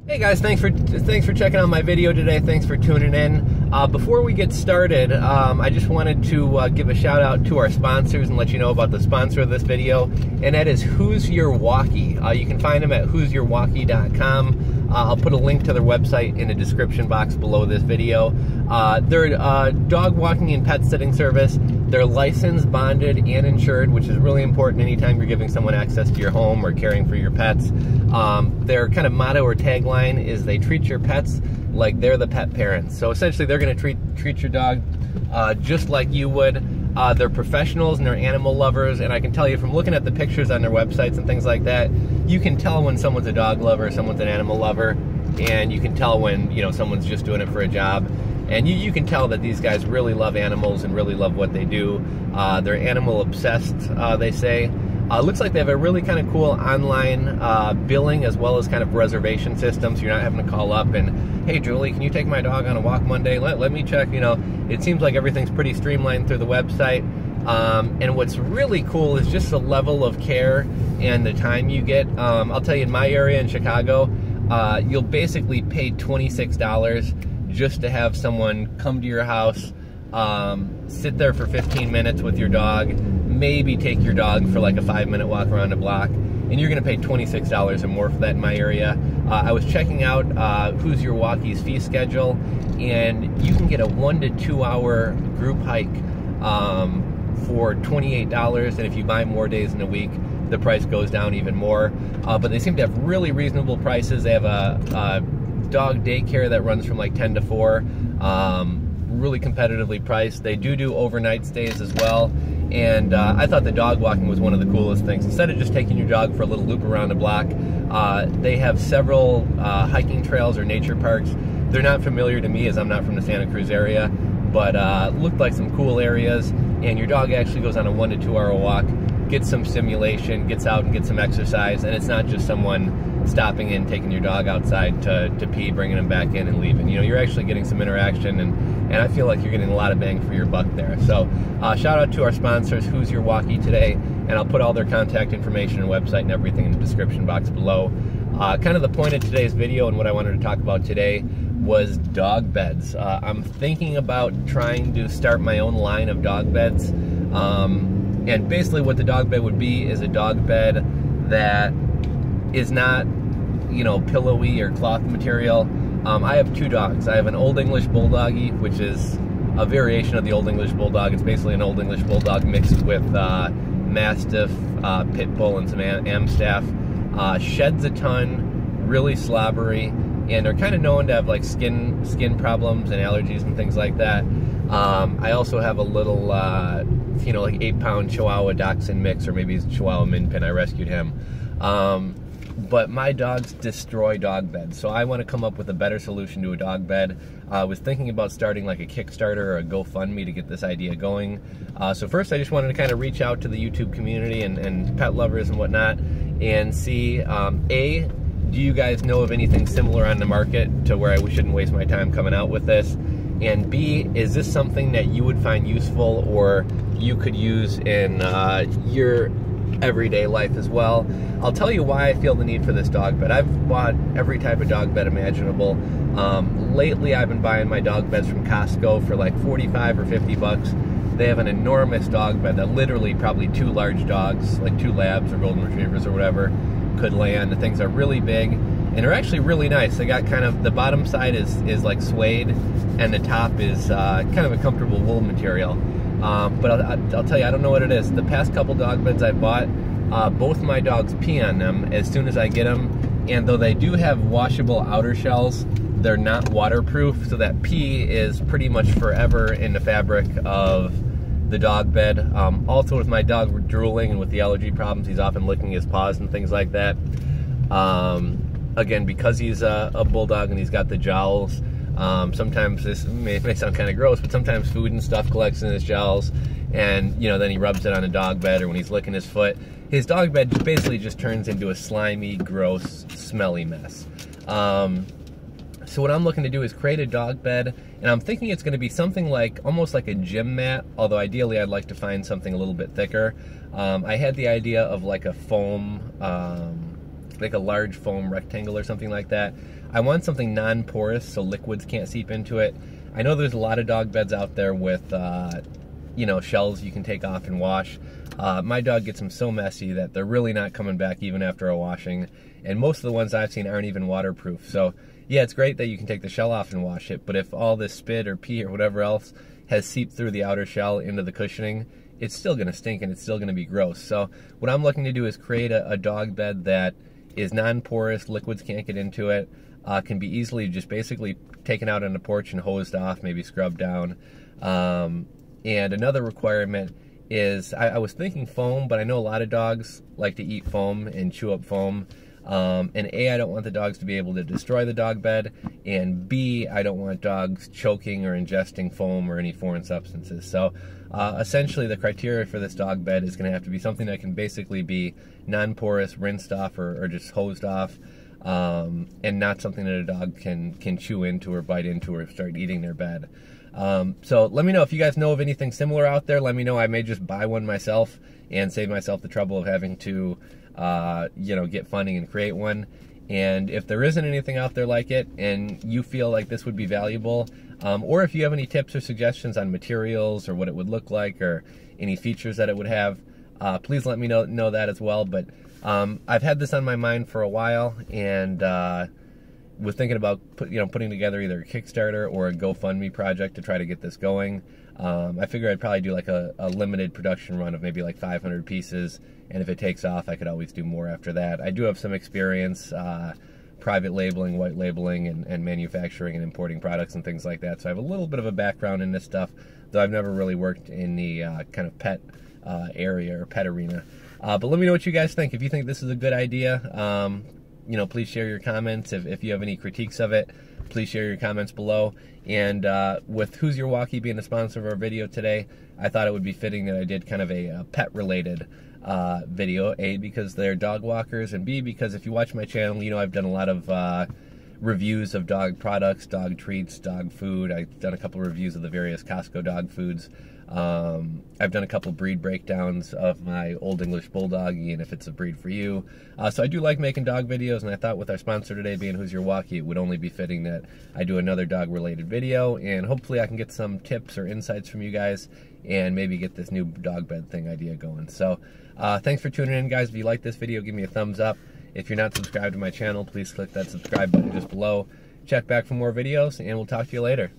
Hey guys, thanks for checking out my video today. Thanks for tuning in. Before we get started, I just wanted to give a shout out to our sponsors and let you know about the sponsor of this video, and that is Who's Your Walkie. You can find them at who'syourwalkie.com. I'll put a link to their website in the description box below this video. They're a dog walking and pet sitting service. They're licensed, bonded, and insured, which is really important anytime you're giving someone access to your home or caring for your pets. Their kind of motto or tagline is they treat your pets like they're the pet parents. So essentially they're going to treat your dog just like you would. They're professionals and they're animal lovers, and I can tell you from looking at the pictures on their websites and things like that, you can tell when someone's a dog lover, someone's an animal lover, and you can tell when, you know, someone's just doing it for a job. And you can tell that these guys really love animals and really love what they do. They're animal obsessed, they say. Looks like they have a really kind of cool online billing as well as kind of reservation system, so you're not having to call up and, hey Julie, can you take my dog on a walk Monday? Let me check, you know. It seems like everything's pretty streamlined through the website. And what's really cool is just the level of care and the time you get. I'll tell you, in my area in Chicago, you'll basically pay $26 just to have someone come to your house, sit there for 15 minutes with your dog, maybe take your dog for like a 5-minute walk around the block, and you're gonna pay $26 or more for that in my area. I was checking out Who's Your Walkie's fee schedule, and you can get a 1 to 2 hour group hike for $28, and if you buy more days in a week, the price goes down even more. But they seem to have really reasonable prices. They have a dog daycare that runs from like 10 to 4, really competitively priced. They do overnight stays as well, and I thought the dog walking was one of the coolest things. Instead of just taking your dog for a little loop around the block, they have several hiking trails or nature parks. They're not familiar to me as I'm not from the Santa Cruz area, but looked like some cool areas, and your dog actually goes on a 1 to 2 hour walk, gets some stimulation, gets out and gets some exercise, and it's not just someone stopping in, taking your dog outside to pee, bringing him back in and leaving. You know, you're actually getting some interaction, and I feel like you're getting a lot of bang for your buck there. So shout out to our sponsors, Who's Your Walkie today, and I'll put all their contact information and website and everything in the description box below. Kind of the point of today's video and what I wanted to talk about today was dog beds. I'm thinking about trying to start my own line of dog beds, and basically what the dog bed would be is a dog bed that is not, you know, pillowy or cloth material. I have two dogs. I have an Old English Bulldoggy, which is a variation of the Old English Bulldog. It's basically an Old English Bulldog mixed with Mastiff, Pit Bull, and some Amstaff. Sheds a ton, really slobbery, and are kind of known to have like skin problems and allergies and things like that. I also have a little, you know, like 8-pound Chihuahua Dachshund mix, or maybe it's Chihuahua Min Pin. I rescued him. But my dogs destroy dog beds, so I want to come up with a better solution to a dog bed. I was thinking about starting like a Kickstarter or a GoFundMe to get this idea going. So first I just wanted to kind of reach out to the YouTube community and pet lovers and whatnot and see, A, do you guys know of anything similar on the market to where I shouldn't waste my time coming out with this? And B, is this something that you would find useful or you could use in your everyday life as well? I'll tell you why I feel the need for this dog bed. I've bought every type of dog bed imaginable. Lately I've been buying my dog beds from Costco for like 45 or 50 bucks. They have an enormous dog bed that literally probably 2 large dogs, like 2 labs or golden retrievers or whatever, could lay on. The things are really big and they're actually really nice. They got kind of, the bottom side is like suede and the top is kind of a comfortable wool material. But I'll tell you, I don't know what it is. The past couple dog beds I bought, both my dogs pee on them as soon as I get them, and though they do have washable outer shells, they're not waterproof, so that pee is pretty much forever in the fabric of the dog bed. Also with my dog drooling and with the allergy problems, he's often licking his paws and things like that. Again, because he's a bulldog and he's got the jowls, sometimes this may sound kind of gross, but sometimes food and stuff collects in his jowls, and you know, then he rubs it on a dog bed, or when he's licking his foot, his dog bed basically just turns into a slimy, gross, smelly mess. So what I'm looking to do is create a dog bed, and I'm thinking it's going to be something like, almost like a gym mat, although ideally I'd like to find something a little bit thicker. I had the idea of like a foam like a large foam rectangle or something like that. I want something non-porous so liquids can't seep into it. I know there's a lot of dog beds out there with you know, shells you can take off and wash. My dog gets them so messy that they're really not coming back even after a washing, and most of the ones I've seen aren't even waterproof. So yeah, it's great that you can take the shell off and wash it, but if all this spit or pee or whatever else has seeped through the outer shell into the cushioning, it's still going to stink and it's still going to be gross. So what I'm looking to do is create a dog bed that is non-porous, liquids can't get into it, can be easily just basically taken out on the porch and hosed off, maybe scrubbed down. And another requirement is, I was thinking foam, but I know a lot of dogs like to eat foam and chew up foam. And A, I don't want the dogs to be able to destroy the dog bed, and B, I don't want dogs choking or ingesting foam or any foreign substances. So essentially the criteria for this dog bed is going to have to be something that can basically be non-porous, rinsed off, or just hosed off, and not something that a dog can chew into or bite into or start eating their bed. So let me know if you guys know of anything similar out there. Let me know. I may just buy one myself and save myself the trouble of having to you know, get funding and create one. And if there isn't anything out there like it and you feel like this would be valuable, or if you have any tips or suggestions on materials or what it would look like or any features that it would have, please let me know that as well. But I've had this on my mind for a while, and was thinking about putting together either a Kickstarter or a GoFundMe project to try to get this going. I figure I'd probably do like a limited production run of maybe like 500 pieces, and if it takes off, I could always do more after that. I do have some experience private labeling, white labeling, and manufacturing and importing products and things like that, so I have a little bit of a background in this stuff, though I've never really worked in the kind of pet area or pet arena. But let me know what you guys think. If you think this is a good idea, you know, please share your comments. If you have any critiques of it, please share your comments below. And with Who's Your Walkie being the sponsor of our video today, I thought it would be fitting that I did kind of a pet-related video. A, because they're dog walkers, and B, because if you watch my channel, you know I've done a lot of reviews of dog products, dog treats, dog food. I've done a couple reviews of the various Costco dog foods. I've done a couple breed breakdowns of my Old English Bulldog, and if it's a breed for you. So I do like making dog videos, and I thought with our sponsor today being Who's Your Walkie, it would only be fitting that I do another dog-related video, and hopefully I can get some tips or insights from you guys, and maybe get this new dog bed thing idea going. So thanks for tuning in, guys. If you like this video, give me a thumbs up. If you're not subscribed to my channel, please click that subscribe button just below. Check back for more videos, and we'll talk to you later.